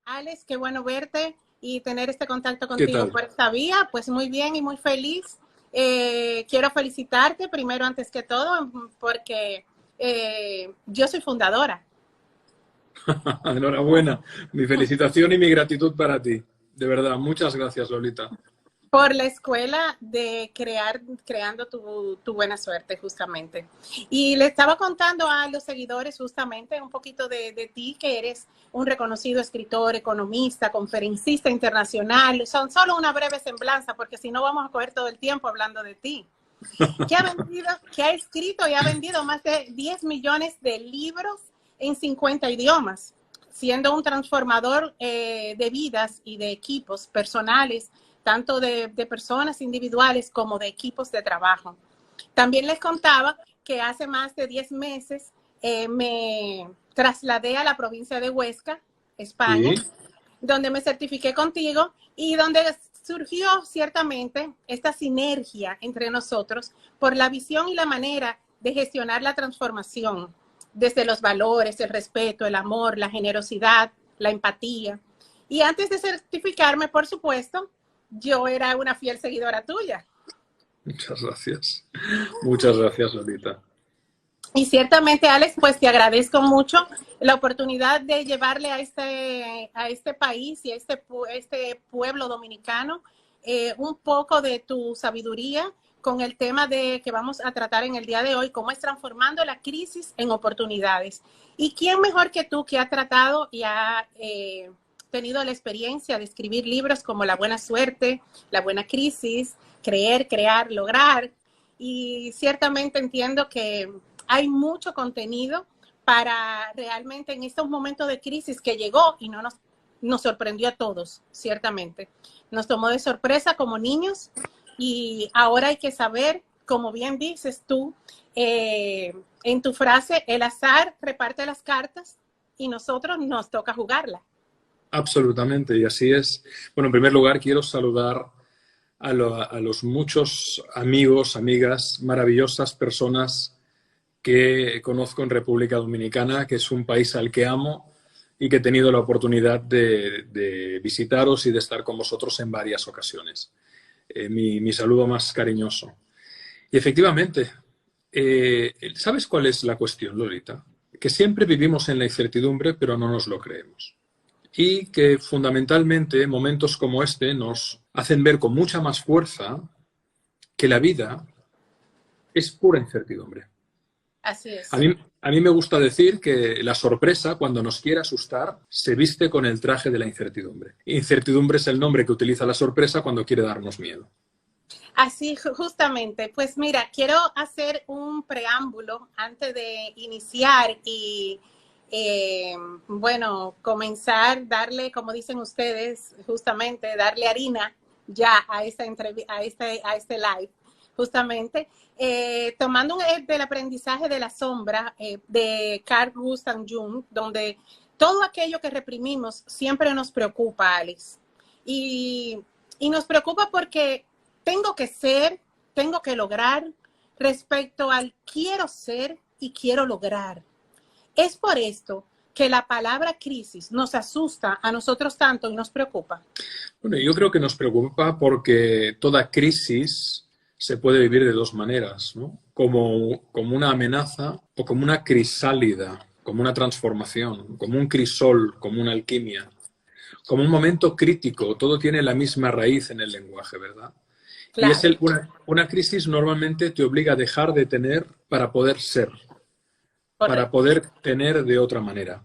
Alex, qué bueno verte y tener este contacto ¿Qué contigo tal? por esta vía. Pues muy bien y muy feliz. Quiero felicitarte primero antes que todo porque yo soy fundadora Enhorabuena. Mi felicitación y mi gratitud para ti. De verdad, muchas gracias, Lolita. por la escuela de creando tu buena suerte, justamente. Y le estaba contando a los seguidores justamente un poquito de ti, que eres un reconocido escritor, economista, conferencista internacional. Son solo una breve semblanza, porque si no vamos a coger todo el tiempo hablando de ti. Que ha escrito y ha vendido más de 10 millones de libros en 50 idiomas, siendo un transformador de vidas y de equipos personales, tanto de personas individuales como de equipos de trabajo. También les contaba que hace más de 10 meses me trasladé a la provincia de Huesca, España, Sí, donde me certifiqué contigo y donde surgió ciertamente esta sinergia entre nosotros por la visión y la manera de gestionar la transformación desde los valores, el respeto, el amor, la generosidad, la empatía. Y antes de certificarme, por supuesto, yo era una fiel seguidora tuya. muchas gracias. Muchas gracias, Lolita. Y ciertamente, Alex, pues te agradezco mucho la oportunidad de llevarle a este país y a este pueblo dominicano un poco de tu sabiduría con el tema de que vamos a tratar en el día de hoy, cómo es transformando la crisis en oportunidades. ¿Y quién mejor que tú que ha tratado y ha tenido la experiencia de escribir libros como La Buena Suerte, La Buena Crisis, Creer, Crear, Lograr? Y ciertamente entiendo que hay mucho contenido para realmente en estos momentos de crisis que llegó y no nos sorprendió a todos, ciertamente. Nos tomó de sorpresa como niños y ahora hay que saber, como bien dices tú, en tu frase, el azar reparte las cartas y nosotros nos toca jugarla. Absolutamente, y así es. Bueno, en primer lugar, quiero saludar a los muchos amigos, amigas, maravillosas personas que conozco en República Dominicana, que es un país al que amo y que he tenido la oportunidad de visitaros y de estar con vosotros en varias ocasiones. Mi saludo más cariñoso. Y efectivamente, ¿sabes cuál es la cuestión, Lolita? Que siempre vivimos en la incertidumbre, pero no nos lo creemos. Y que fundamentalmente momentos como este nos hacen ver con mucha más fuerza que la vida es pura incertidumbre. Así A es. mí, a mí me gusta decir que la sorpresa, cuando nos quiere asustar, se viste con el traje de la incertidumbre. Incertidumbre es el nombre que utiliza la sorpresa cuando quiere darnos miedo. Así, justamente. Pues mira, quiero hacer un preámbulo antes de iniciar y, bueno, comenzar, darle, como dicen ustedes, justamente, darle harina ya a a este live, justamente, tomando del aprendizaje de la sombra de Carl Gustav Jung, donde todo aquello que reprimimos siempre nos preocupa, Alex. Y, y nos preocupa porque tengo que ser, tengo que lograr respecto al quiero ser y quiero lograr. Es por esto que la palabra crisis nos asusta a nosotros tanto y nos preocupa. Bueno, yo creo que nos preocupa porque toda crisis se puede vivir de dos maneras, ¿no? Como una amenaza o como una crisálida, como una transformación, como un crisol, como una alquimia, como un momento crítico. Todo tiene la misma raíz en el lenguaje, ¿verdad? Y Claro. una crisis normalmente te obliga a dejar de tener para poder ser, para Correcto. poder tener de otra manera.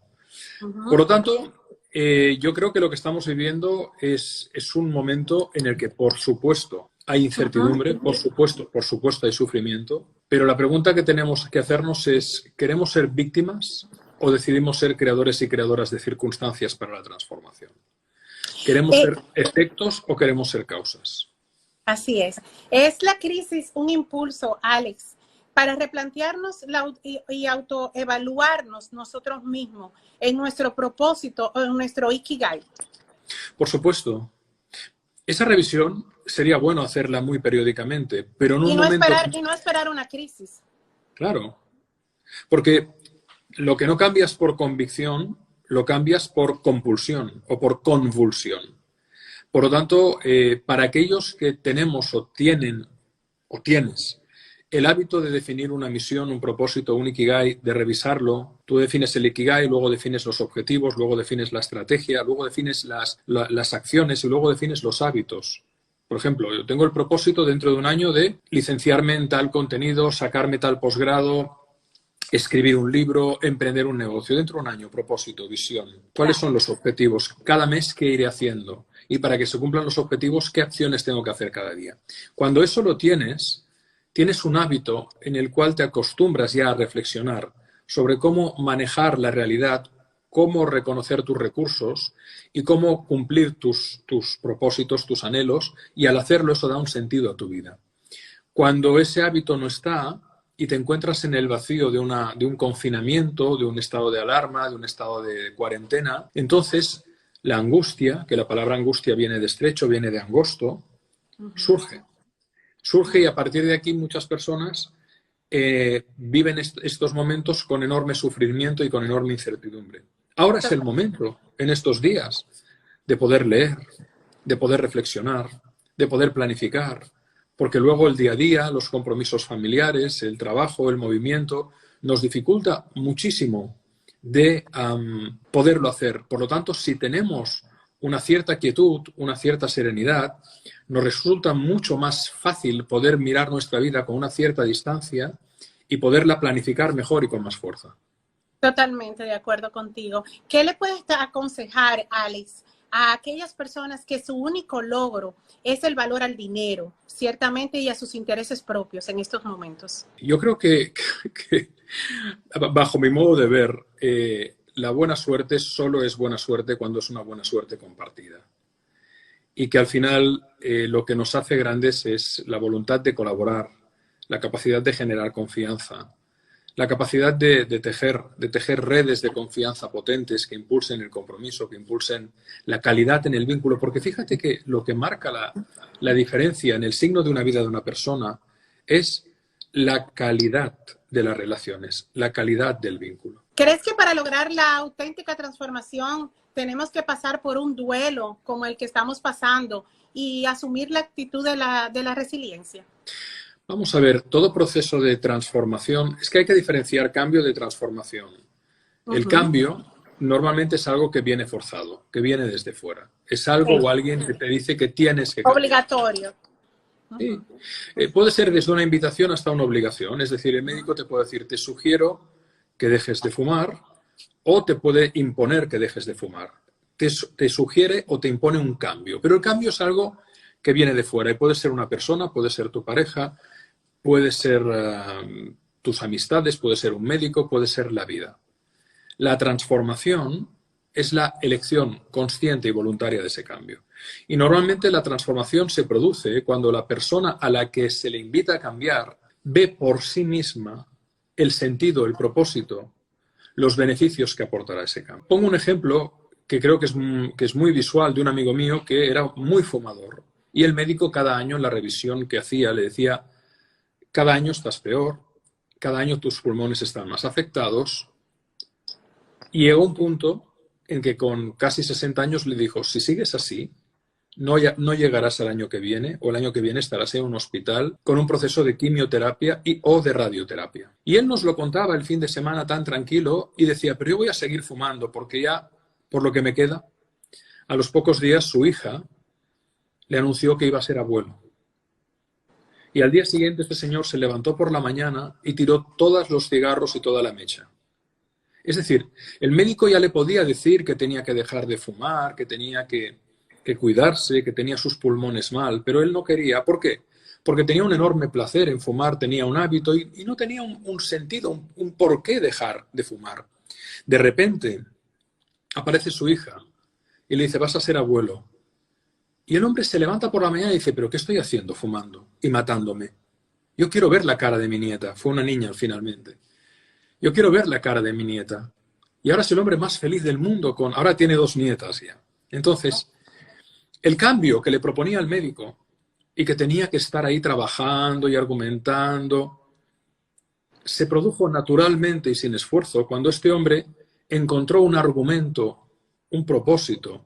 Por Uh-huh. lo tanto, yo creo que lo que estamos viviendo es un momento en el que, por supuesto, hay Uh-huh. incertidumbre, por supuesto hay sufrimiento, pero la pregunta que tenemos que hacernos es, ¿queremos ser víctimas o decidimos ser creadores y creadoras de circunstancias para la transformación? ¿Queremos Eh, ser efectos o queremos ser causas? Así es. Es la crisis un impulso, Alex, para replantearnos y autoevaluarnos nosotros mismos en nuestro propósito o en nuestro Ikigai. Por supuesto, esa revisión sería bueno hacerla muy periódicamente, pero en un momento, Y no esperar una crisis. claro, porque lo que no cambias por convicción, lo cambias por compulsión o por convulsión. Por lo tanto, para aquellos que tenemos o tienen o tienes el hábito de definir una misión, un propósito, un ikigai, de revisarlo, tú defines el ikigai, luego defines los objetivos, luego defines la estrategia, luego defines las acciones y luego defines los hábitos. Por ejemplo, yo tengo el propósito dentro de un año de licenciarme en tal contenido, sacarme tal posgrado, escribir un libro, emprender un negocio. Dentro de un año, propósito, visión. ¿Cuáles son los objetivos? Cada mes, ¿qué iré haciendo? Y para que se cumplan los objetivos, ¿qué acciones tengo que hacer cada día? Cuando eso lo tienes un hábito en el cual te acostumbras ya a reflexionar sobre cómo manejar la realidad, cómo reconocer tus recursos y cómo cumplir tus propósitos, tus anhelos, y al hacerlo eso da un sentido a tu vida. Cuando ese hábito no está y te encuentras en el vacío de un confinamiento, de un estado de alarma, de un estado de cuarentena, entonces la angustia, que la palabra angustia viene de estrecho, viene de angosto, surge. Surge y a partir de aquí muchas personas viven estos momentos con enorme sufrimiento y con enorme incertidumbre. Ahora es el momento, en estos días, de poder leer, de poder reflexionar, de poder planificar, porque luego el día a día, los compromisos familiares, el trabajo, el movimiento, nos dificulta muchísimo de poderlo hacer. Por lo tanto, si tenemos una cierta quietud, una cierta serenidad, nos resulta mucho más fácil poder mirar nuestra vida con una cierta distancia y poderla planificar mejor y con más fuerza. Totalmente de acuerdo contigo. ¿Qué le puedes aconsejar, Alex, a aquellas personas que su único logro es el valor al dinero, ciertamente, y a sus intereses propios en estos momentos? Yo creo que bajo mi modo de ver, la buena suerte solo es buena suerte cuando es una buena suerte compartida. Y que al final lo que nos hace grandes es la voluntad de colaborar, la capacidad de generar confianza, la capacidad de tejer redes de confianza potentes que impulsen el compromiso, que impulsen la calidad en el vínculo. Porque fíjate que lo que marca la diferencia en el signo de una vida de una persona es la calidad de las relaciones, la calidad del vínculo. ¿Crees que para lograr la auténtica transformación tenemos que pasar por un duelo como el que estamos pasando y asumir la actitud de la resiliencia? Vamos a ver, todo proceso de transformación, es que hay que diferenciar cambio de transformación. El cambio normalmente es algo que viene forzado, que viene desde fuera. Es algo o alguien que te dice que tienes que cambiar. Obligatorio. Sí. Puede ser desde una invitación hasta una obligación. Es decir, el médico te puede decir, te sugiero que dejes de fumar, o te puede imponer que dejes de fumar. Te sugiere o te impone un cambio. Pero el cambio es algo que viene de fuera. Y puede ser una persona, puede ser tu pareja, puede ser tus amistades, puede ser un médico, puede ser la vida. La transformación es la elección consciente y voluntaria de ese cambio. Y normalmente la transformación se produce cuando la persona a la que se le invita a cambiar ve por sí misma el sentido, el propósito, los beneficios que aportará ese cambio. Pongo un ejemplo que creo que es muy visual de un amigo mío que era muy fumador. Y el médico cada año en la revisión que hacía le decía, cada año estás peor, cada año tus pulmones están más afectados. Y llegó un punto en que con casi 60 años le dijo, si sigues así, no llegarás al año que viene, o el año que viene estarás en un hospital con un proceso de quimioterapia o de radioterapia. Y él nos lo contaba el fin de semana tan tranquilo y decía, pero yo voy a seguir fumando porque ya, por lo que me queda, a los pocos días su hija le anunció que iba a ser abuelo. Y al día siguiente este señor se levantó por la mañana y tiró todos los cigarros y toda la mecha. Es decir, el médico ya le podía decir que tenía que dejar de fumar, que tenía que cuidarse, que tenía sus pulmones mal, pero él no quería. ¿Por qué? Porque tenía un enorme placer en fumar, tenía un hábito y no tenía un sentido, un por qué dejar de fumar. De repente aparece su hija y le dice, vas a ser abuelo. Y el hombre se levanta por la mañana y dice, ¿pero qué estoy haciendo fumando y matándome? Yo quiero ver la cara de mi nieta. Fue una niña finalmente. Yo quiero ver la cara de mi nieta. Y ahora es el hombre más feliz del mundo. Ahora tiene 2 nietas ya. Entonces, el cambio que le proponía el médico y que tenía que estar ahí trabajando y argumentando, se produjo naturalmente y sin esfuerzo cuando este hombre encontró un argumento, un propósito,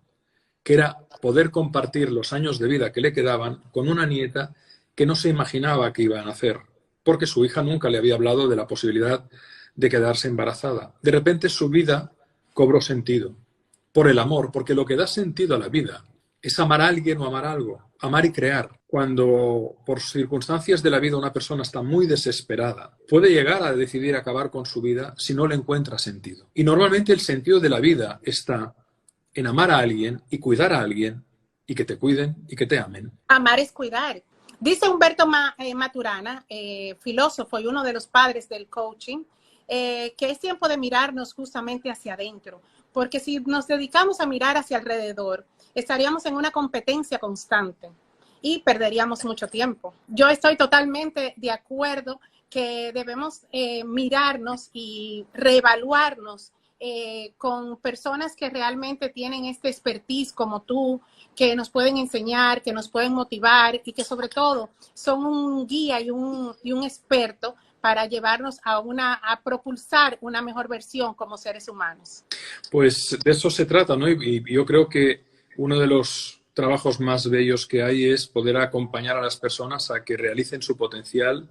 que era poder compartir los años de vida que le quedaban con una nieta que no se imaginaba que iba a nacer, porque su hija nunca le había hablado de la posibilidad de quedarse embarazada. De repente su vida cobró sentido, por el amor, porque lo que da sentido a la vida es amar a alguien o amar algo, amar y crear. Cuando por circunstancias de la vida una persona está muy desesperada, puede llegar a decidir acabar con su vida si no le encuentra sentido. Y normalmente el sentido de la vida está en amar a alguien y cuidar a alguien y que te cuiden y que te amen. Amar es cuidar. Dice Humberto Maturana, filósofo y uno de los padres del coaching, que es tiempo de mirarnos justamente hacia adentro, porque si nos dedicamos a mirar hacia alrededor, estaríamos en una competencia constante y perderíamos mucho tiempo. Yo estoy totalmente de acuerdo que debemos mirarnos y reevaluarnos con personas que realmente tienen este expertise como tú, que nos pueden enseñar, que nos pueden motivar y que sobre todo son un guía y un experto para llevarnos a propulsar una mejor versión como seres humanos. Pues de eso se trata, ¿no? Y yo creo que uno de los trabajos más bellos que hay es poder acompañar a las personas a que realicen su potencial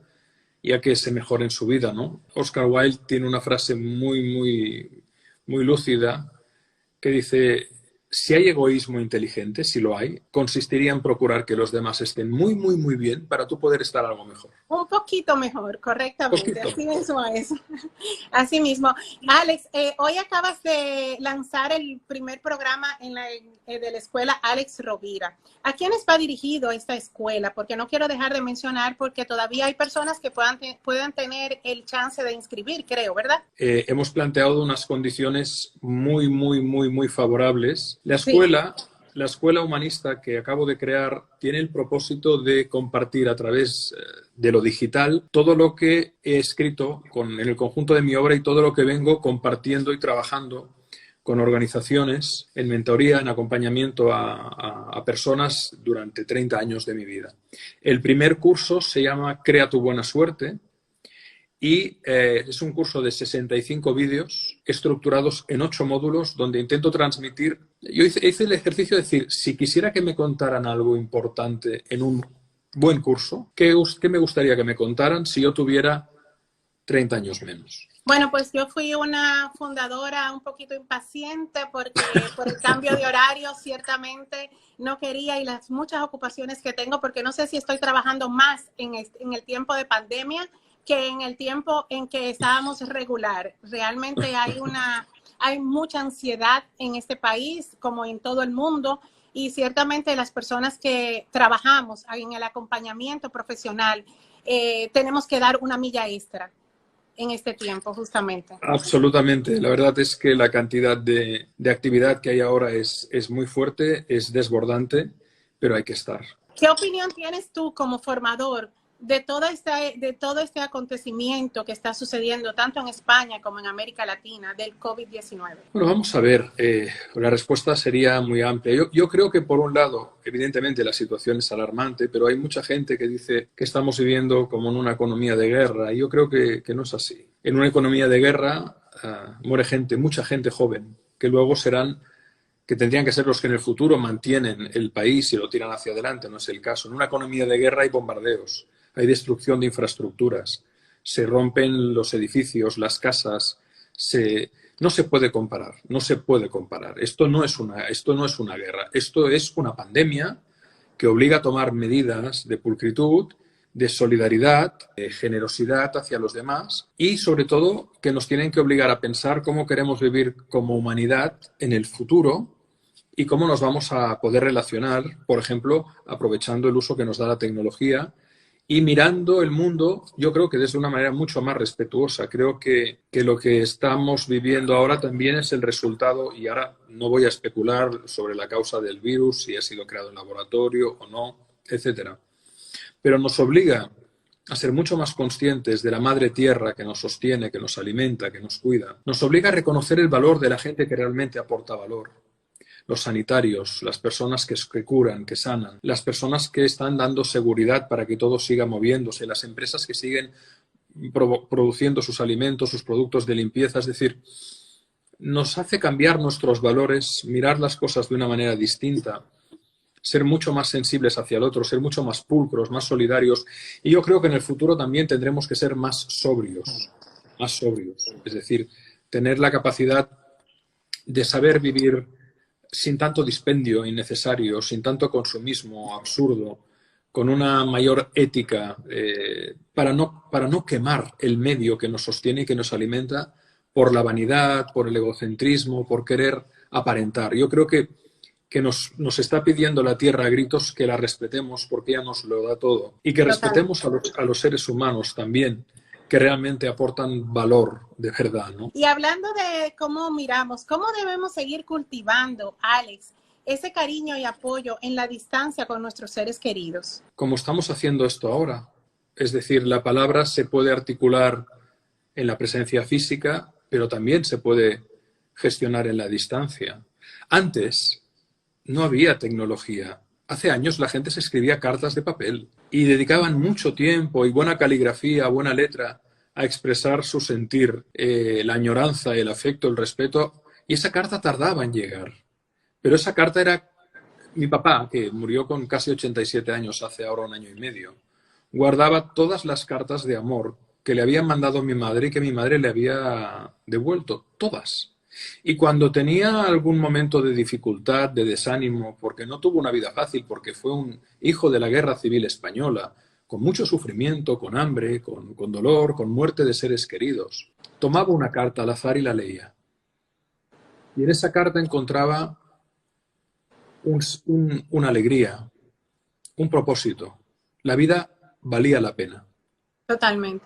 y a que se mejoren su vida, ¿no? Oscar Wilde tiene una frase muy lúcida que dice: si hay egoísmo inteligente, si lo hay, consistiría en procurar que los demás estén muy bien para tú poder estar algo mejor. Un poquito mejor, correctamente. Así mismo es. Así mismo. Alex, hoy acabas de lanzar el primer programa de la escuela Alex Rovira. ¿A quiénes va dirigido esta escuela? Porque no quiero dejar de mencionar, porque todavía hay personas que puedan tener el chance de inscribir, creo, ¿verdad? Hemos planteado unas condiciones muy favorables. La escuela humanista que acabo de crear tiene el propósito de compartir a través de lo digital todo lo que he escrito en el conjunto de mi obra y todo lo que vengo compartiendo y trabajando con organizaciones en mentoría, en acompañamiento a personas durante 30 años de mi vida. El primer curso se llama Crea tu buena suerte. Y es un curso de 65 vídeos estructurados en 8 módulos donde intento transmitir. Yo hice el ejercicio de decir, si quisiera que me contaran algo importante en un buen curso, ¿qué me gustaría que me contaran si yo tuviera 30 años menos? Bueno, pues yo fui una fundadora un poquito impaciente porque por el cambio de horario ciertamente no quería, y las muchas ocupaciones que tengo, porque no sé si estoy trabajando más en el tiempo de pandemia que en el tiempo en que estábamos regular. Realmente hay mucha ansiedad en este país, como en todo el mundo, y ciertamente las personas que trabajamos en el acompañamiento profesional tenemos que dar una milla extra en este tiempo, justamente. Absolutamente. La verdad es que la cantidad de actividad que hay ahora es muy fuerte, es desbordante, pero hay que estar. ¿Qué opinión tienes tú como formador de todo este acontecimiento que está sucediendo tanto en España como en América Latina del COVID-19? Bueno, vamos a ver. La respuesta sería muy amplia. Yo creo que, por un lado, evidentemente la situación es alarmante, pero hay mucha gente que dice que estamos viviendo como en una economía de guerra, y yo creo que no es así. En una economía de guerra muere gente, mucha gente joven, que luego que tendrían que ser los que en el futuro mantienen el país y lo tiran hacia adelante. No es el caso. En una economía de guerra hay bombardeos. Hay destrucción de infraestructuras, se rompen los edificios, las casas, no se puede comparar, no se puede comparar. Esto no es una guerra, esto es una pandemia que obliga a tomar medidas de pulcritud, de solidaridad, de generosidad hacia los demás y, sobre todo, que nos tienen que obligar a pensar cómo queremos vivir como humanidad en el futuro y cómo nos vamos a poder relacionar, por ejemplo, aprovechando el uso que nos da la tecnología y mirando el mundo, yo creo que desde una manera mucho más respetuosa. Creo que lo que estamos viviendo ahora también es el resultado, y ahora no voy a especular sobre la causa del virus, si ha sido creado en laboratorio o no, etcétera. Pero nos obliga a ser mucho más conscientes de la madre tierra que nos sostiene, que nos alimenta, que nos cuida. Nos obliga a reconocer el valor de la gente que realmente aporta valor. Los sanitarios, las personas que curan, que sanan, las personas que están dando seguridad para que todo siga moviéndose, las empresas que siguen produciendo sus alimentos, sus productos de limpieza. Es decir, nos hace cambiar nuestros valores, mirar las cosas de una manera distinta, ser mucho más sensibles hacia el otro, ser mucho más pulcros, más solidarios. Y yo creo que en el futuro también tendremos que ser más sobrios, más sobrios. Es decir, tener la capacidad de saber vivir sin tanto dispendio innecesario, sin tanto consumismo absurdo, con una mayor ética, para no quemar el medio que nos sostiene y que nos alimenta por la vanidad, por el egocentrismo, por querer aparentar. Yo creo que nos está pidiendo la tierra a gritos que la respetemos porque ella nos lo da todo y que respetemos a los seres humanos también, que realmente aportan valor de verdad, ¿no? Y hablando de cómo miramos, ¿cómo debemos seguir cultivando, Alex, ese cariño y apoyo en la distancia con nuestros seres queridos? Como estamos haciendo esto ahora. Es decir, la palabra se puede articular en la presencia física, pero también se puede gestionar en la distancia. Antes no había tecnología. Hace años la gente se escribía cartas de papel y dedicaban mucho tiempo y buena caligrafía, buena letra a expresar su sentir, la añoranza, el afecto, el respeto, y esa carta tardaba en llegar. Pero esa carta era mi papá, que murió con casi 87 años hace ahora 1 año y medio. Guardaba todas las cartas de amor que le habían mandado mi madre y que mi madre le había devuelto, todas. Y cuando tenía algún momento de dificultad, de desánimo, porque no tuvo una vida fácil, porque fue un hijo de la Guerra Civil Española, con mucho sufrimiento, con hambre, con dolor, con muerte de seres queridos, tomaba una carta al azar y la leía. Y en esa carta encontraba una alegría, un propósito. La vida valía la pena. Totalmente.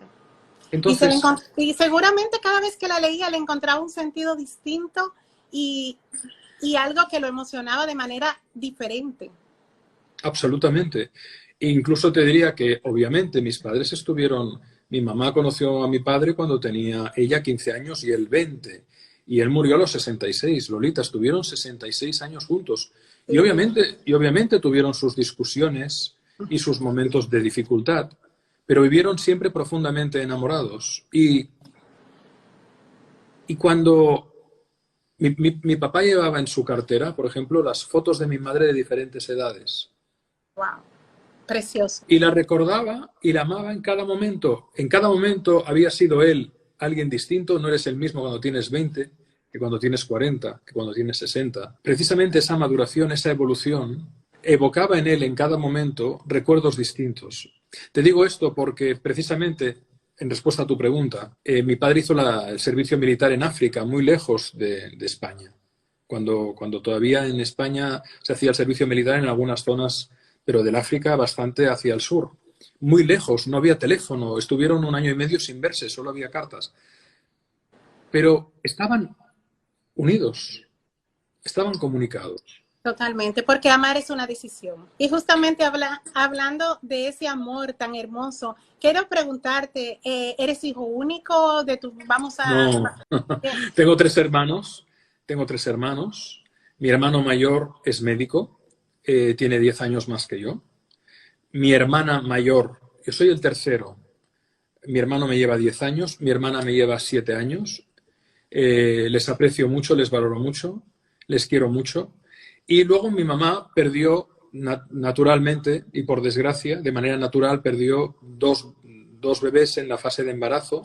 Entonces, y seguramente cada vez que la leía le encontraba un sentido distinto y algo que lo emocionaba de manera diferente. Absolutamente. E incluso te diría que, obviamente, mis padres estuvieron... Mi mamá conoció a mi padre cuando tenía ella 15 años y él 20. Y él murió a los 66. Lolita, estuvieron 66 años juntos. Y obviamente tuvieron sus discusiones y sus momentos de dificultad, pero vivieron siempre profundamente enamorados. Y cuando mi papá llevaba en su cartera, por ejemplo, las fotos de mi madre de diferentes edades. ¡Wow! Precioso. Y la recordaba y la amaba en cada momento. En cada momento había sido él alguien distinto. No eres el mismo cuando tienes 20, que cuando tienes 40, que cuando tienes 60. Precisamente esa maduración, esa evolución, evocaba en él en cada momento recuerdos distintos. Te digo esto porque precisamente, en respuesta a tu pregunta, mi padre hizo el servicio militar en África, muy lejos de España. Cuando todavía en España se hacía el servicio militar en algunas zonas, pero del África bastante hacia el sur. Muy lejos, no había teléfono, estuvieron 1 año y medio sin verse, solo había cartas. Pero estaban unidos, estaban comunicados. Totalmente, porque amar es una decisión. Y justamente hablando de ese amor tan hermoso, quiero preguntarte, ¿eres hijo único de tu... No, tengo 3 hermanos. Mi hermano mayor es médico, tiene 10 años más que yo. Mi hermana mayor, yo soy el tercero. Mi hermano me lleva 10 años, mi hermana me lleva 7 años. Les aprecio mucho, les valoro mucho, les quiero mucho. Y luego mi mamá perdió naturalmente y por desgracia, de manera natural, perdió dos bebés en la fase de embarazo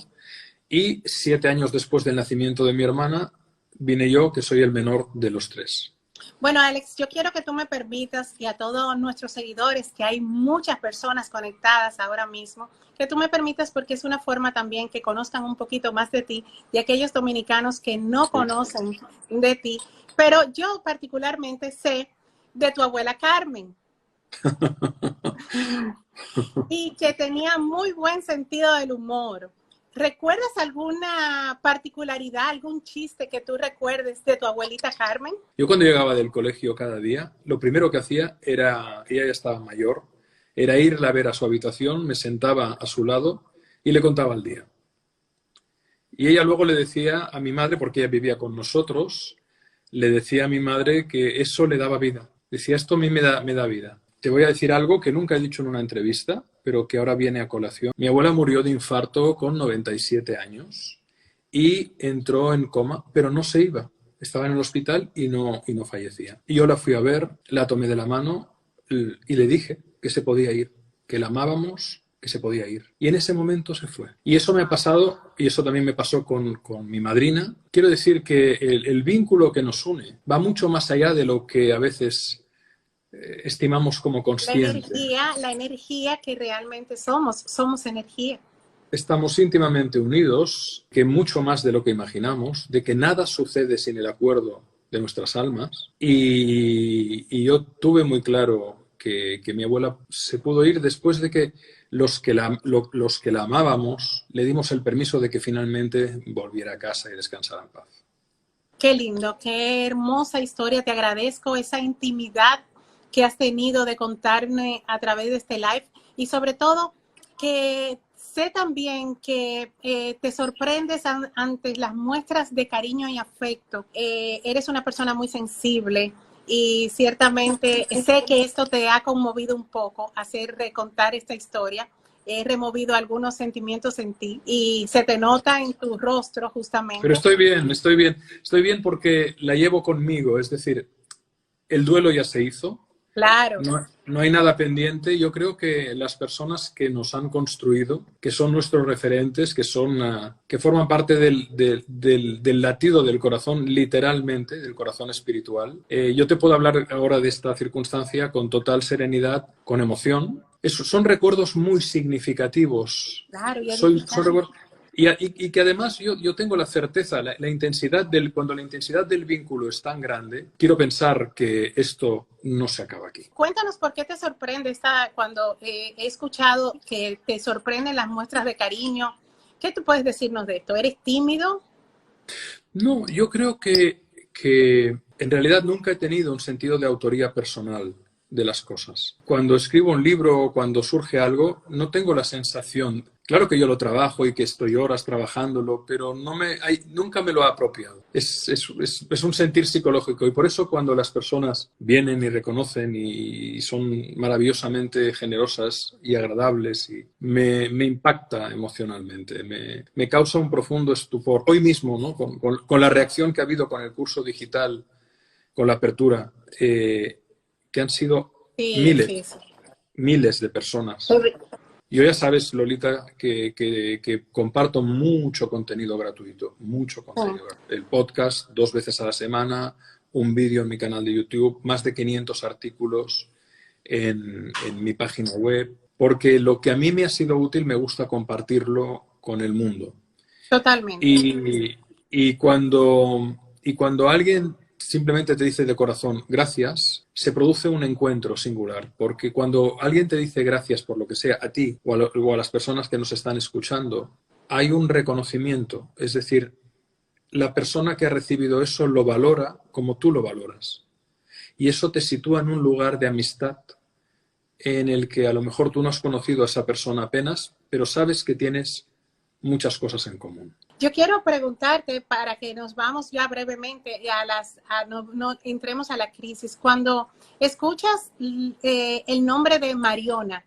y 7 años después del nacimiento de mi hermana vine yo, que soy el menor de los 3. Bueno, Alex, yo quiero que tú me permitas y a todos nuestros seguidores, que hay muchas personas conectadas ahora mismo, que tú me permitas porque es una forma también que conozcan un poquito más de ti, de aquellos dominicanos que no conocen de ti. Pero yo particularmente sé de tu abuela Carmen y que tenía muy buen sentido del humor. ¿Recuerdas alguna particularidad, algún chiste que tú recuerdes de tu abuelita Carmen? Yo cuando llegaba del colegio cada día, lo primero que hacía era, ella ya estaba mayor, era irla a ver a su habitación, me sentaba a su lado y le contaba el día. Y ella luego le decía a mi madre, porque ella vivía con nosotros, le decía a mi madre que eso le daba vida. Decía, esto a mí me da vida. Te voy a decir algo que nunca he dicho en una entrevista, pero que ahora viene a colación. Mi abuela murió de infarto con 97 años y entró en coma, pero no se iba. Estaba en el hospital y no fallecía. Y yo la fui a ver, la tomé de la mano y le dije que se podía ir, que la amábamos, que se podía ir. Y en ese momento se fue. Y eso me ha pasado, y eso también me pasó con mi madrina. Quiero decir que el vínculo que nos une va mucho más allá de lo que a veces estimamos como consciente. La energía que realmente somos energía. Estamos íntimamente unidos, que mucho más de lo que imaginamos, de que nada sucede sin el acuerdo de nuestras almas. Y yo tuve muy claro que mi abuela se pudo ir después de que los que la amábamos le dimos el permiso de que finalmente volviera a casa y descansara en paz. Qué lindo, qué hermosa historia. Te agradezco esa intimidad que has tenido de contarme a través de este live y sobre todo que sé también que te sorprendes ante las muestras de cariño y afecto. Eres una persona muy sensible y ciertamente sé que esto te ha conmovido un poco, hacer recontar esta historia. He removido algunos sentimientos en ti y se te nota en tu rostro justamente. Pero estoy bien porque la llevo conmigo, es decir, el duelo ya se hizo. Claro. No hay nada pendiente. Yo creo que las personas que nos han construido, que son nuestros referentes, que forman parte del latido del corazón, literalmente, del corazón espiritual. Yo te puedo hablar ahora de esta circunstancia con total serenidad, con emoción. Son recuerdos muy significativos. Claro, Son recuerdos. Y que además yo tengo la certeza, cuando la intensidad del vínculo es tan grande, quiero pensar que esto no se acaba aquí. Cuéntanos por qué te sorprende cuando he escuchado que te sorprenden las muestras de cariño. ¿Qué tú puedes decirnos de esto? ¿Eres tímido? No, yo creo que en realidad nunca he tenido un sentido de autoría personal de las cosas. Cuando escribo un libro o cuando surge algo, no tengo la sensación. Claro que yo lo trabajo y que estoy horas trabajándolo, pero nunca me lo he apropiado. Es un sentir psicológico y por eso cuando las personas vienen y reconocen y son maravillosamente generosas y agradables, me impacta emocionalmente, me causa un profundo estupor. Hoy mismo, ¿no? con la reacción que ha habido con el curso digital, con la apertura, que han sido miles de personas. Yo ya sabes, Lolita, que comparto mucho contenido gratuito, mucho contenido. El podcast 2 veces a la semana, un vídeo en mi canal de YouTube, más de 500 artículos en mi página web, porque lo que a mí me ha sido útil me gusta compartirlo con el mundo. Totalmente. Y cuando alguien simplemente te dice de corazón gracias, se produce un encuentro singular, porque cuando alguien te dice gracias por lo que sea, a ti o a las personas que nos están escuchando, hay un reconocimiento, es decir, la persona que ha recibido eso lo valora como tú lo valoras. Y eso te sitúa en un lugar de amistad en el que a lo mejor tú no has conocido a esa persona apenas, pero sabes que tienes muchas cosas en común. Yo quiero preguntarte, para que nos vamos ya brevemente no entremos a la crisis. Cuando escuchas el nombre de Mariona,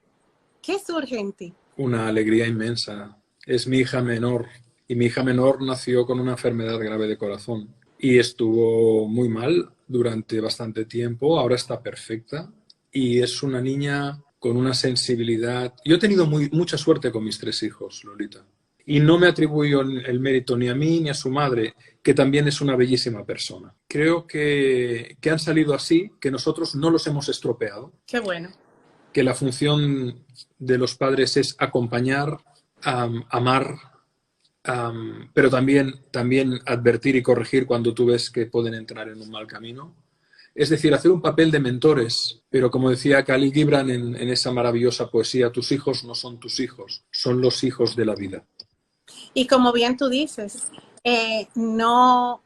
¿qué surge en ti? Una alegría inmensa. Es mi hija menor y mi hija menor nació con una enfermedad grave de corazón y estuvo muy mal durante bastante tiempo. Ahora está perfecta y es una niña con una sensibilidad. Yo he tenido mucha suerte con mis 3 hijos, Lolita. Y no me atribuyo el mérito ni a mí ni a su madre, que también es una bellísima persona. Creo que han salido así, que nosotros no los hemos estropeado. Qué bueno. Que la función de los padres es acompañar, amar, pero también advertir y corregir cuando tú ves que pueden entrar en un mal camino. Es decir, hacer un papel de mentores, pero como decía Khalil Gibran en esa maravillosa poesía, tus hijos no son tus hijos, son los hijos de la vida. Y como bien tú dices, no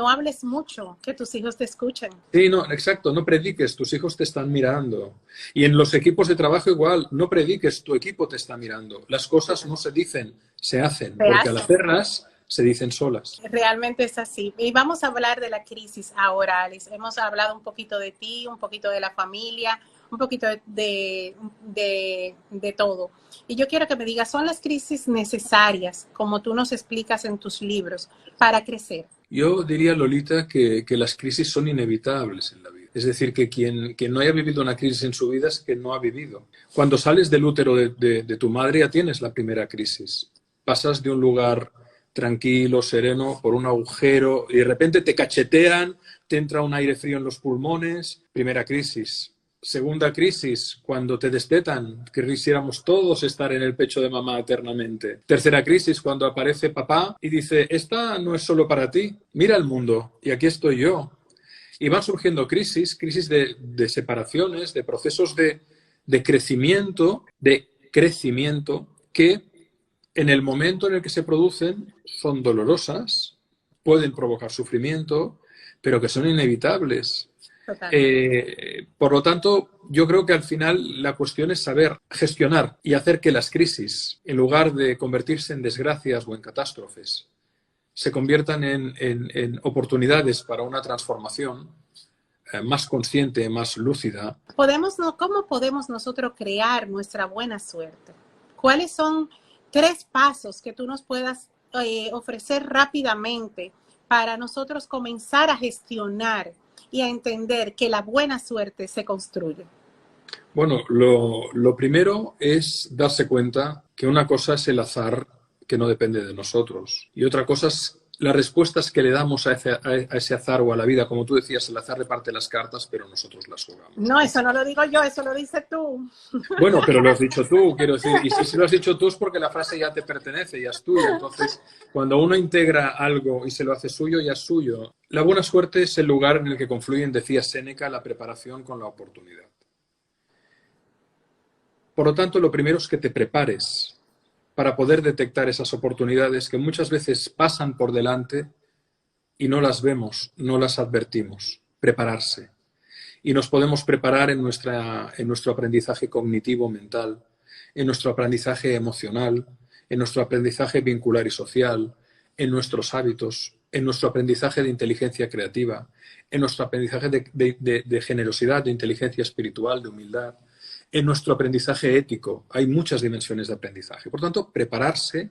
hables mucho, que tus hijos te escuchen. Sí, no, exacto, no prediques, tus hijos te están mirando. Y en los equipos de trabajo igual, no prediques, tu equipo te está mirando. Las cosas no se dicen, se hacen, porque al hacerlas se dicen solas. Realmente es así. Y vamos a hablar de la crisis ahora, Alex. Hemos hablado un poquito de ti, un poquito de la familia, un poquito de todo. Y yo quiero que me digas, ¿son las crisis necesarias, como tú nos explicas en tus libros, para crecer? Yo diría, Lolita, que las crisis son inevitables en la vida. Es decir, que quien no haya vivido una crisis en su vida es que no ha vivido. Cuando sales del útero de tu madre ya tienes la primera crisis. Pasas de un lugar tranquilo, sereno, por un agujero y de repente te cachetean, te entra un aire frío en los pulmones. Primera crisis. Segunda crisis, cuando te destetan, que quisiéramos todos estar en el pecho de mamá eternamente. Tercera crisis, cuando aparece papá y dice, esta no es solo para ti, mira el mundo y aquí estoy yo. Y van surgiendo crisis de separaciones, de procesos de crecimiento, que en el momento en el que se producen son dolorosas, pueden provocar sufrimiento, pero que son inevitables. Por lo tanto, yo creo que al final la cuestión es saber gestionar y hacer que las crisis, en lugar de convertirse en desgracias o en catástrofes, se conviertan en oportunidades para una transformación más consciente, más lúcida. ¿Cómo podemos nosotros crear nuestra buena suerte? ¿Cuáles son 3 pasos que tú nos puedas ofrecer rápidamente para nosotros comenzar a gestionar y a entender que la buena suerte se construye? Bueno, lo primero es darse cuenta que una cosa es el azar, que no depende de nosotros, y otra cosa es las respuestas que le damos a ese azar o a la vida. Como tú decías, el azar reparte las cartas, pero nosotros las jugamos. No, eso no lo digo yo, eso lo dices tú. Bueno, pero lo has dicho tú, quiero decir, y si lo has dicho tú es porque la frase ya te pertenece, ya es tuya. Entonces, cuando uno integra algo y se lo hace suyo, ya es suyo. La buena suerte es el lugar en el que confluyen, decía Séneca, la preparación con la oportunidad. Por lo tanto, lo primero es que te prepares para poder detectar esas oportunidades que muchas veces pasan por delante y no las vemos, no las advertimos. Prepararse. Y nos podemos preparar en nuestro aprendizaje cognitivo mental, en nuestro aprendizaje emocional, en nuestro aprendizaje vincular y social, en nuestros hábitos, en nuestro aprendizaje de inteligencia creativa, en nuestro aprendizaje de generosidad, de inteligencia espiritual, de humildad, en nuestro aprendizaje ético. Hay muchas dimensiones de aprendizaje. Por tanto, prepararse,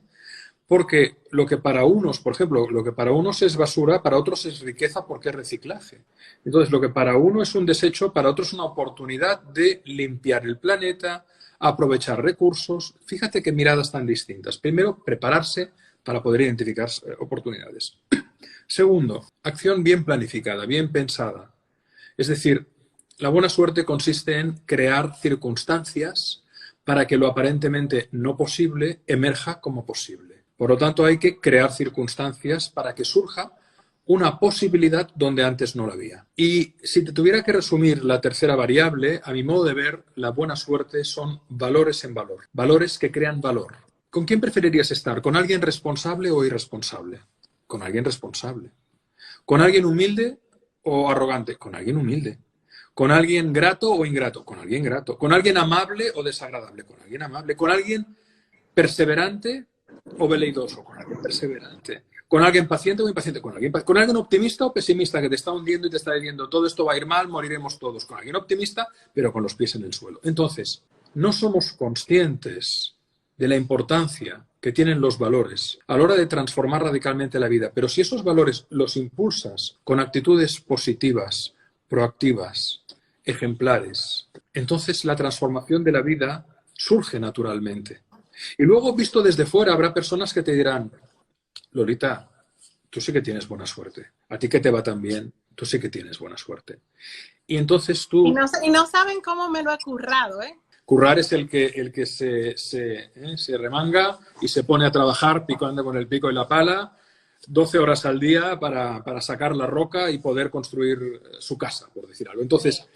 porque lo que para unos, por ejemplo, lo que para unos es basura, para otros es riqueza porque es reciclaje. Entonces, lo que para uno es un desecho, para otros es una oportunidad de limpiar el planeta, aprovechar recursos. Fíjate qué miradas tan distintas. Primero, prepararse para poder identificar oportunidades. Segundo, acción bien planificada, bien pensada. Es decir, la buena suerte consiste en crear circunstancias para que lo aparentemente no posible emerja como posible. Por lo tanto, hay que crear circunstancias para que surja una posibilidad donde antes no la había. Y si te tuviera que resumir la tercera variable, a mi modo de ver, la buena suerte son valores en valor. Valores que crean valor. ¿Con quién preferirías estar? ¿Con alguien responsable o irresponsable? Con alguien responsable. ¿Con alguien humilde o arrogante? Con alguien humilde. ¿Con alguien grato o ingrato? Con alguien grato. ¿Con alguien amable o desagradable? Con alguien amable. ¿Con alguien perseverante o veleidoso? Con alguien perseverante. ¿Con alguien paciente o impaciente? Con alguien optimista o pesimista que te está hundiendo y te está diciendo todo esto va a ir mal, moriremos todos. Con alguien optimista, pero con los pies en el suelo. Entonces, no somos conscientes de la importancia que tienen los valores a la hora de transformar radicalmente la vida. Pero si esos valores los impulsas con actitudes positivas, proactivas, ejemplares, entonces la transformación de la vida surge naturalmente. Y luego, visto desde fuera, habrá personas que te dirán, Lolita, tú sí que tienes buena suerte. A ti que te va tan bien, tú sí que tienes buena suerte. Y entonces tú... Y no saben cómo me lo he currado, ¿eh? Currar es el que se remanga y se pone a trabajar picando con el pico y la pala 12 horas al día para sacar la roca y poder construir su casa, por decir algo. Entonces,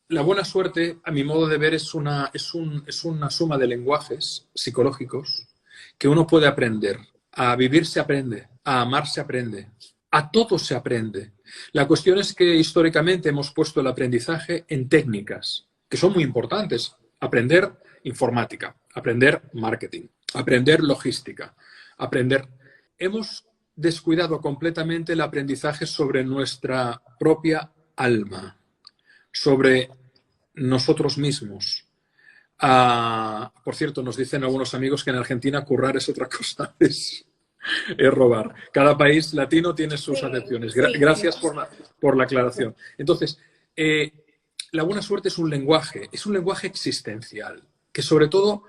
la buena suerte, a mi modo de ver, es una suma de lenguajes psicológicos que uno puede aprender. A vivir se aprende, a amar se aprende, a todo se aprende. La cuestión es que históricamente hemos puesto el aprendizaje en técnicas que son muy importantes. Aprender informática, aprender marketing, aprender logística, aprender. Hemos descuidado completamente el aprendizaje sobre nuestra propia alma, sobre nosotros mismos. Por cierto, nos dicen algunos amigos que en Argentina currar es otra cosa, es robar. Cada país latino tiene sus acepciones. Gracias por la aclaración. Entonces, la buena suerte es un lenguaje existencial, que sobre todo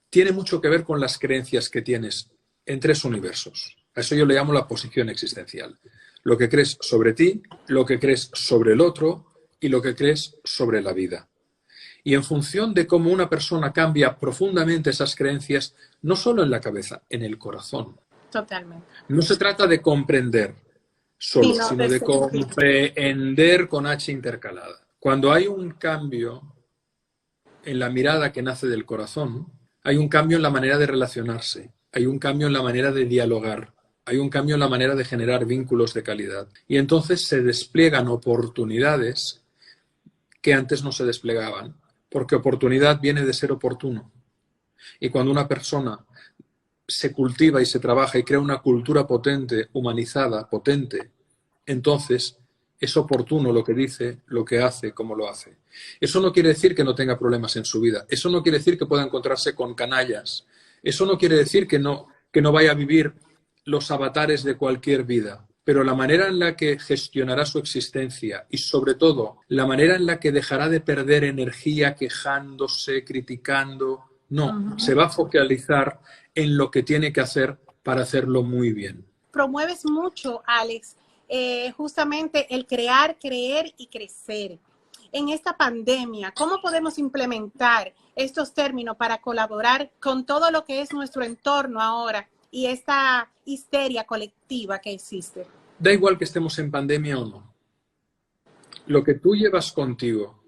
tiene mucho que ver con las creencias que tienes en tres universos. A eso yo le llamo la posición existencial. Lo que crees sobre ti, lo que crees sobre el otro y lo que crees sobre la vida. Y en función de cómo una persona cambia profundamente esas creencias, no solo en la cabeza, en el corazón. Totalmente. No se trata de comprender solo, sino de comprehender con H intercalada. Cuando hay un cambio en la mirada que nace del corazón, hay un cambio en la manera de relacionarse, hay un cambio en la manera de dialogar, hay un cambio en la manera de generar vínculos de calidad. Y entonces se despliegan oportunidades que antes no se desplegaban, porque oportunidad viene de ser oportuno. Y cuando una persona se cultiva y se trabaja y crea una cultura potente, humanizada, potente, entonces es oportuno lo que dice, lo que hace, cómo lo hace. Eso no quiere decir que no tenga problemas en su vida. Eso no quiere decir que pueda encontrarse con canallas. Eso no quiere decir que no vaya a vivir los avatares de cualquier vida. Pero la manera en la que gestionará su existencia y, sobre todo, la manera en la que dejará de perder energía quejándose, criticando, no, se va a focalizar en lo que tiene que hacer para hacerlo muy bien. Promueves mucho, Alex, justamente el crear, creer y crecer. En esta pandemia, ¿cómo podemos implementar estos términos para colaborar con todo lo que es nuestro entorno ahora y esta histeria colectiva que existe? Da igual que estemos en pandemia o no. Lo que tú llevas contigo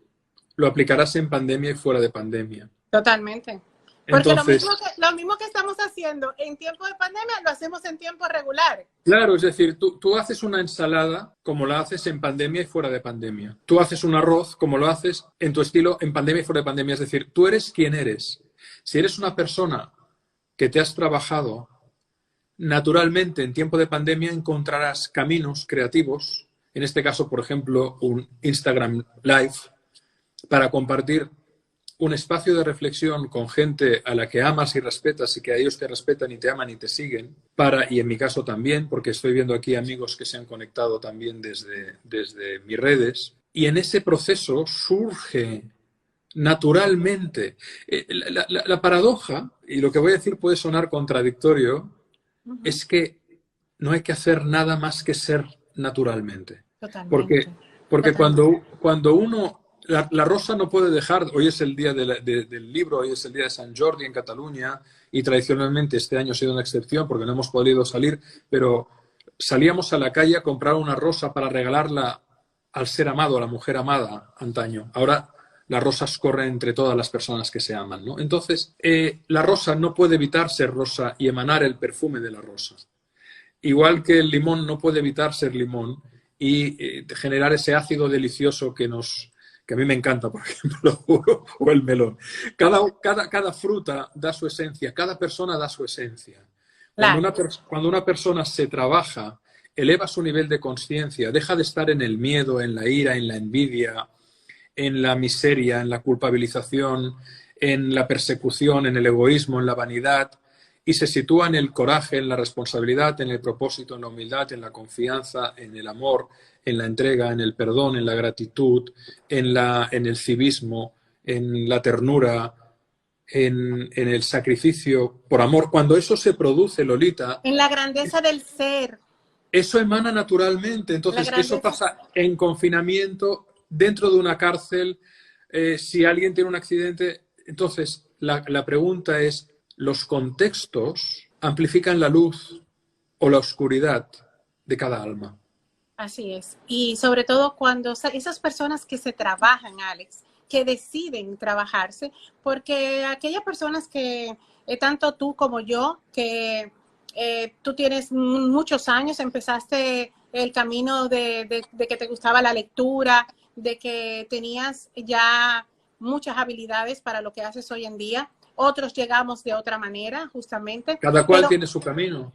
lo aplicarás en pandemia y fuera de pandemia. Totalmente. Porque Entonces, lo mismo que estamos haciendo en tiempo de pandemia, lo hacemos en tiempo regular. Claro, es decir, tú haces una ensalada como la haces en pandemia y fuera de pandemia. Tú haces un arroz como lo haces en tu estilo en pandemia y fuera de pandemia. Es decir, tú eres quien eres. Si eres una persona que te has trabajado, naturalmente en tiempo de pandemia encontrarás caminos creativos, en este caso, por ejemplo, un Instagram Live, para compartir un espacio de reflexión con gente a la que amas y respetas y que a ellos te respetan y te aman y te siguen, y en mi caso también, porque estoy viendo aquí amigos que se han conectado también desde mis redes, y en ese proceso surge naturalmente la paradoja, y lo que voy a decir puede sonar contradictorio, es que no hay que hacer nada más que ser naturalmente. Totalmente. Porque cuando uno... La rosa no puede dejar, hoy es el día del libro, hoy es el día de Sant Jordi en Cataluña y tradicionalmente este año ha sido una excepción porque no hemos podido salir, pero salíamos a la calle a comprar una rosa para regalarla al ser amado, a la mujer amada antaño. Ahora las rosas corren entre todas las personas que se aman, ¿no? Entonces, la rosa no puede evitar ser rosa y emanar el perfume de la rosa. Igual que el limón no puede evitar ser limón y generar ese ácido delicioso que a mí me encanta, por ejemplo, o el melón. Cada fruta da su esencia, cada persona da su esencia. Cuando una persona se trabaja, eleva su nivel de conciencia, deja de estar en el miedo, en la ira, en la envidia, en la miseria, en la culpabilización, en la persecución, en el egoísmo, en la vanidad, y se sitúa en el coraje, en la responsabilidad, en el propósito, en la humildad, en la confianza, en el amor, en la entrega, en el perdón, en la gratitud, en el civismo, en la ternura, en el sacrificio por amor. Cuando eso se produce, Lolita... En la grandeza del ser. Eso emana naturalmente. Entonces, eso pasa en confinamiento, dentro de una cárcel, si alguien tiene un accidente. Entonces, la pregunta es, ¿los contextos amplifican la luz o la oscuridad de cada alma? Así es. Y sobre todo cuando esas personas que se trabajan, Alex, que deciden trabajarse, porque aquellas personas que, tanto tú como yo, que tú tienes muchos años, empezaste el camino de que te gustaba la lectura, de que tenías ya muchas habilidades para lo que haces hoy en día, otros llegamos de otra manera, justamente. Cada cual tiene su camino.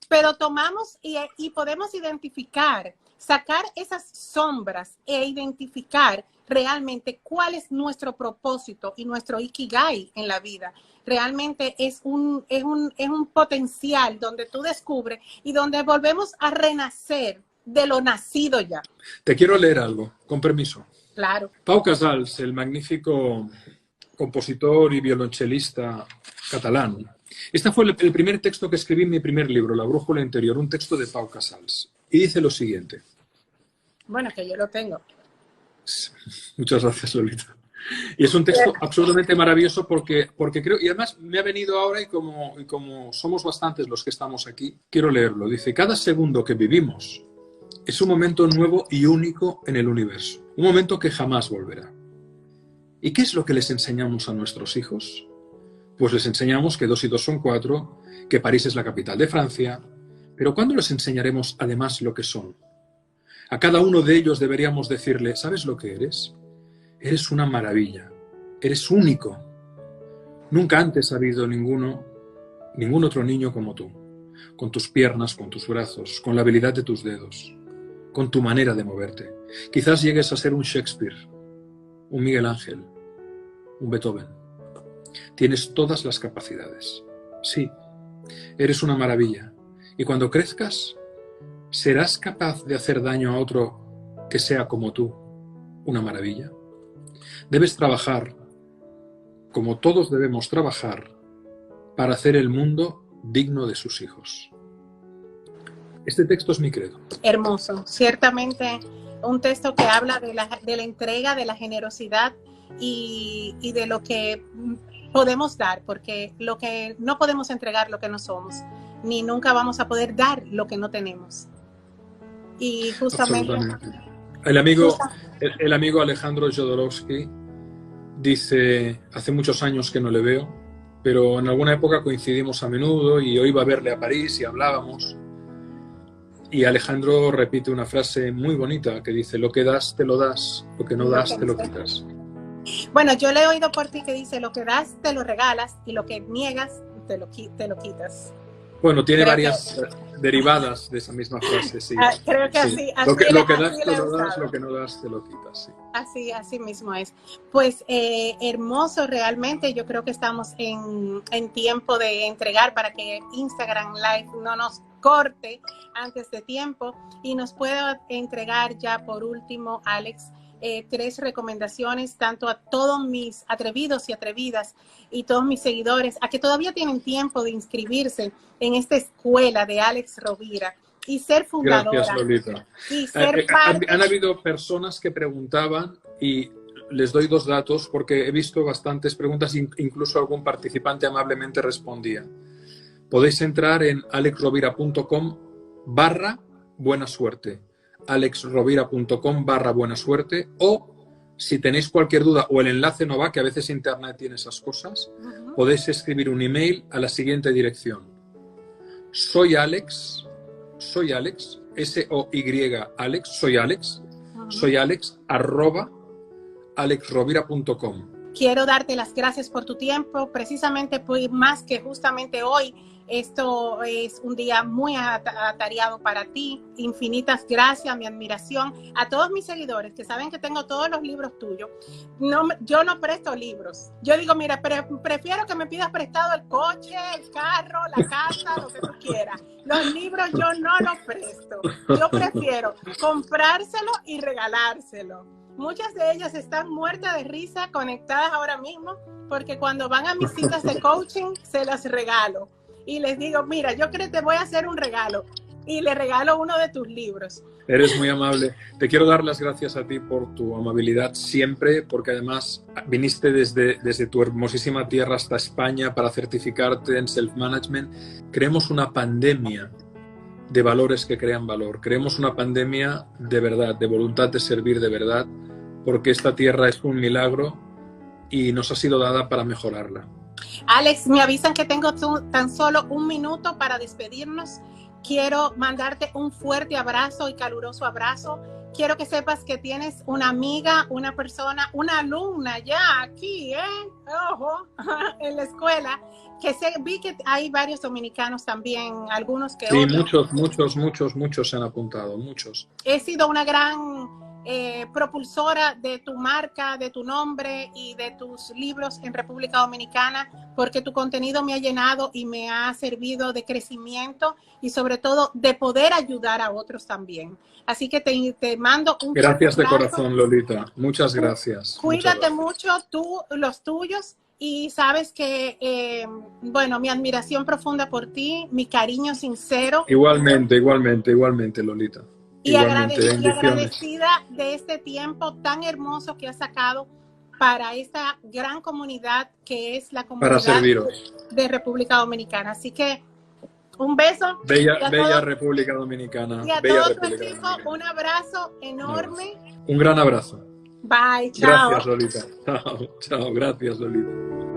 Pero tomamos y podemos identificar, sacar esas sombras e identificar realmente cuál es nuestro propósito y nuestro ikigai en la vida. Realmente es un potencial donde tú descubres y donde volvemos a renacer de lo nacido ya. Te quiero leer algo, con permiso. Claro. Pau Casals, el magnífico compositor y violonchelista catalán. Este fue el primer texto que escribí en mi primer libro, La brújula interior, un texto de Pau Casals. Y dice lo siguiente. Bueno, que yo lo tengo. Muchas gracias, Lolita. Y es un texto absolutamente maravilloso porque creo, y además me ha venido ahora y como somos bastantes los que estamos aquí, quiero leerlo. Dice, cada segundo que vivimos es un momento nuevo y único en el universo. Un momento que jamás volverá. ¿Y qué es lo que les enseñamos a nuestros hijos? Pues les enseñamos que 2 y 2 son 4, que París es la capital de Francia, pero ¿cuándo les enseñaremos además lo que son? A cada uno de ellos deberíamos decirle, ¿sabes lo que eres? Eres una maravilla, eres único. Nunca antes ha habido ningún otro niño como tú, con tus piernas, con tus brazos, con la habilidad de tus dedos, con tu manera de moverte. Quizás llegues a ser un Shakespeare, un Miguel Ángel, un Beethoven. Tienes todas las capacidades. Sí, eres una maravilla. Y cuando crezcas, ¿serás capaz de hacer daño a otro que sea como tú, una maravilla? Debes trabajar, como todos debemos trabajar, para hacer el mundo digno de sus hijos. Este texto es mi credo. Hermoso. Ciertamente un texto que habla de la entrega, de la generosidad y de lo que podemos dar, porque lo que no podemos entregar lo que no somos, ni nunca vamos a poder dar lo que no tenemos. Y justamente el amigo Alejandro Jodorowsky dice, hace muchos años que no le veo, pero en alguna época coincidimos a menudo y yo iba a verle a París y hablábamos. Y Alejandro repite una frase muy bonita que dice, lo que das, te lo das, lo que no das, te lo quitas. Bueno, yo le he oído por ti que dice, lo que das, te lo regalas, y lo que niegas, te lo quitas. Bueno, tiene varias derivadas de esa misma frase, sí. Creo que sí. así lo que das, te lo das, lo que no das, te lo quitas, sí. Así mismo es. Pues hermoso realmente. Yo creo que estamos en tiempo de entregar para que Instagram Live no nos corte antes de tiempo y nos pueda entregar ya por último, Alex, 3 recomendaciones tanto a todos mis atrevidos y atrevidas y todos mis seguidores a que todavía tienen tiempo de inscribirse en esta escuela de Alex Rovira y ser fundadora. Gracias, Lolita. Y ser parte... Han habido personas que preguntaban y les doy 2 datos porque he visto bastantes preguntas, incluso algún participante amablemente respondía. Podéis entrar en alexrovira.com/buena suerte. alexrovira.com/buena suerte, o si tenéis cualquier duda o el enlace no va, que a veces internet tiene esas cosas, podéis escribir un email a la siguiente dirección. Soy Alex, S-O-Y Alex, soy Alex @alexrovira.com. Quiero darte las gracias por tu tiempo, precisamente más que justamente hoy. Esto es un día muy atareado para ti. Infinitas gracias, mi admiración a todos mis seguidores que saben que tengo todos los libros tuyos. Yo no presto libros. Yo digo, mira, prefiero que me pidas prestado el coche, el carro, la casa, lo que tú quieras. Los libros yo no los presto. Yo prefiero comprárselo y regalárselo. Muchas de ellas están muertas de risa, conectadas ahora mismo, porque cuando van a mis citas de coaching, se las regalo. Y les digo, mira, yo creo que te voy a hacer un regalo. Y le regalo uno de tus libros. Eres muy amable. Te quiero dar las gracias a ti por tu amabilidad siempre, porque además viniste desde tu hermosísima tierra hasta España para certificarte en self-management. Creemos una pandemia de valores que crean valor. Creemos una pandemia de verdad, de voluntad de servir de verdad, porque esta tierra es un milagro y nos ha sido dada para mejorarla. Alex, me avisan que tengo tan solo 1 minuto para despedirnos. Quiero mandarte un fuerte abrazo y caluroso abrazo. quiero que sepas que tienes una amiga, una persona, una alumna ya aquí, ojo, en la escuela, que vi que hay varios dominicanos también, algunos que Sí, otros. muchos se han apuntado, muchos. He sido una gran propulsora de tu marca, de tu nombre y de tus libros en República Dominicana, porque tu contenido me ha llenado y me ha servido de crecimiento y sobre todo de poder ayudar a otros también. Así que te mando un Gracias de abrazo. corazón, Lolita. Muchas gracias. Cuídate Muchas gracias. mucho, tú, los tuyos, y sabes que, bueno, mi admiración profunda por ti, mi cariño sincero. Igualmente, Lolita. Y agradecida de este tiempo tan hermoso que has sacado para esta gran comunidad que es la comunidad de República Dominicana. Así que un beso. Bella República Dominicana. Y a todo tu equipo, un abrazo enorme. Un gran abrazo. Bye, chao. Gracias, Lolita. Chao, gracias, Lolita.